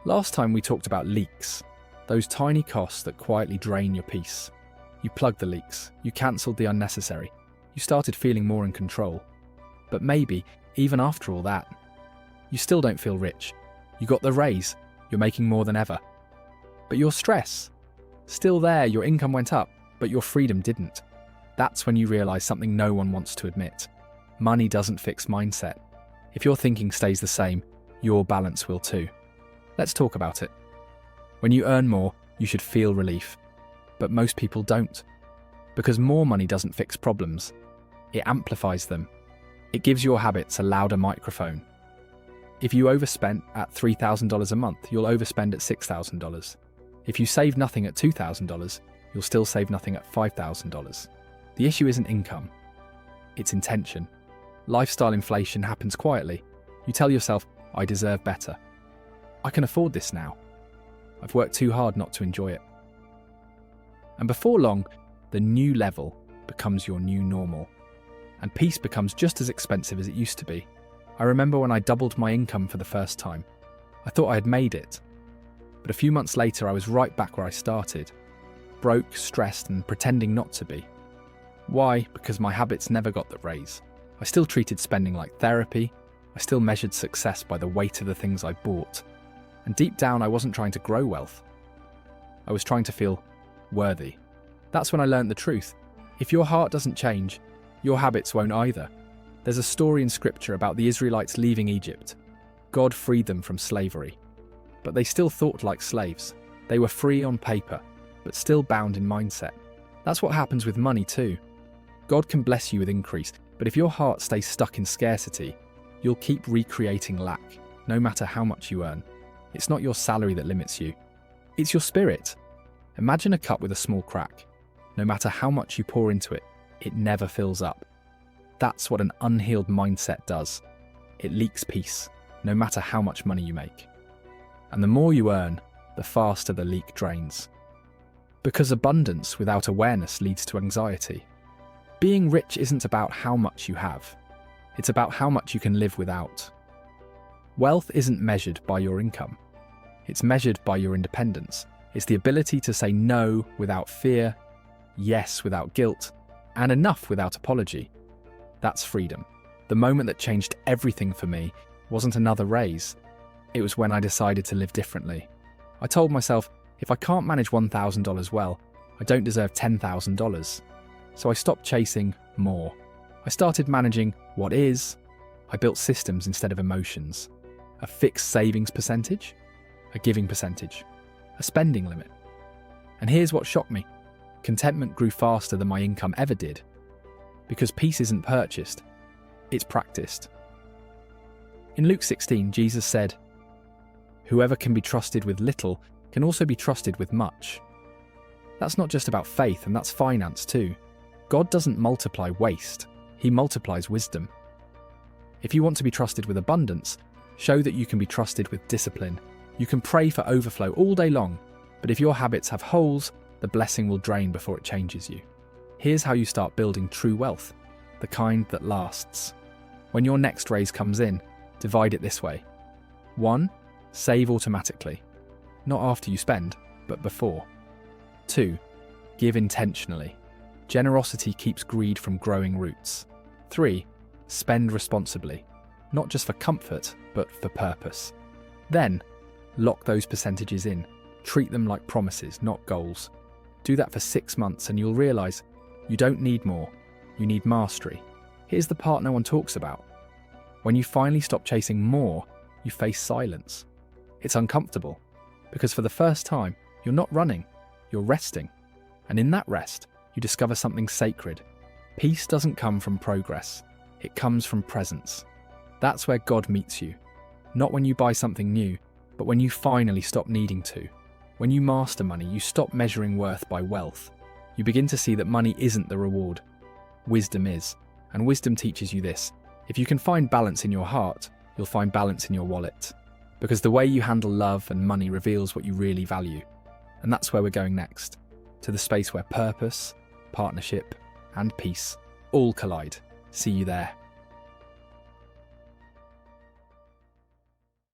Last time we talked about leaks, those tiny costs that quietly drain your peace. You plugged the leaks, you cancelled the unnecessary, you started feeling more in control. But maybe, even after all that, you still don't feel rich. You got the raise, you're making more than ever. But your stress, still there, your income went up, but your freedom didn't. That's when you realise something no one wants to admit. Money doesn't fix mindset. If your thinking stays the same, your balance will too. Let's talk about it. When you earn more, you should feel relief. But most people don't. Because more money doesn't fix problems. It amplifies them. It gives your habits a louder microphone. If you overspent at $3,000 a month, you'll overspend at $6,000. If you save nothing at $2,000, you'll still save nothing at $5,000. The issue isn't income. It's intention. Lifestyle inflation happens quietly. You tell yourself, I deserve better. I can afford this now. I've worked too hard not to enjoy it. And before long, the new level becomes your new normal. And peace becomes just as expensive as it used to be. I remember when I doubled my income for the first time. I thought I had made it. But a few months later, I was right back where I started. Broke, stressed, and pretending not to be. Why? Because my habits never got the raise. I still treated spending like therapy. I still measured success by the weight of the things I bought. And deep down, I wasn't trying to grow wealth. I was trying to feel worthy. That's when I learned the truth. If your heart doesn't change, your habits won't either. There's a story in scripture about the Israelites leaving Egypt. God freed them from slavery. But they still thought like slaves. They were free on paper, but still bound in mindset. That's what happens with money too. God can bless you with increase, but if your heart stays stuck in scarcity, you'll keep recreating lack, no matter how much you earn. It's not your salary that limits you. It's your spirit. Imagine a cup with a small crack. No matter how much you pour into it, it never fills up. That's what an unhealed mindset does. It leaks peace, no matter how much money you make. And the more you earn, the faster the leak drains. Because abundance without awareness leads to anxiety. Being rich isn't about how much you have. It's about how much you can live without. Wealth isn't measured by your income. It's measured by your independence. It's the ability to say no without fear, yes without guilt, and enough without apology. That's freedom. The moment that changed everything for me wasn't another raise. It was when I decided to live differently. I told myself, if I can't manage $1,000 well, I don't deserve $10,000. So I stopped chasing more. I started managing what is. I built systems instead of emotions. A fixed savings percentage, a giving percentage, a spending limit. And here's what shocked me. Contentment grew faster than my income ever did. Because peace isn't purchased, it's practiced. In Luke 16, Jesus said, "Whoever can be trusted with little can also be trusted with much." That's not just about faith, and that's finance too. God doesn't multiply waste, He multiplies wisdom. If you want to be trusted with abundance, show that you can be trusted with discipline. You can pray for overflow all day long, but if your habits have holes, the blessing will drain before it changes you. Here's how you start building true wealth, the kind that lasts. When your next raise comes in, divide it this way. 1. Save automatically. Not after you spend, but before. 2. Give intentionally. Generosity keeps greed from growing roots. 3. Spend responsibly. Not just for comfort, but for purpose. Then, lock those percentages in. Treat them like promises, not goals. Do that for 6 months and you'll realise you don't need more. You need mastery. Here's the part no one talks about. When you finally stop chasing more, you face silence. It's uncomfortable, because for the first time, you're not running, you're resting. And in that rest, you discover something sacred. Peace doesn't come from progress. It comes from presence. That's where God meets you. Not when you buy something new, but when you finally stop needing to. When you master money, you stop measuring worth by wealth. You begin to see that money isn't the reward. Wisdom is. And wisdom teaches you this. If you can find balance in your heart, you'll find balance in your wallet. Because the way you handle love and money reveals what you really value. And that's where we're going next. To the space where purpose, partnership, and peace all collide. See you there.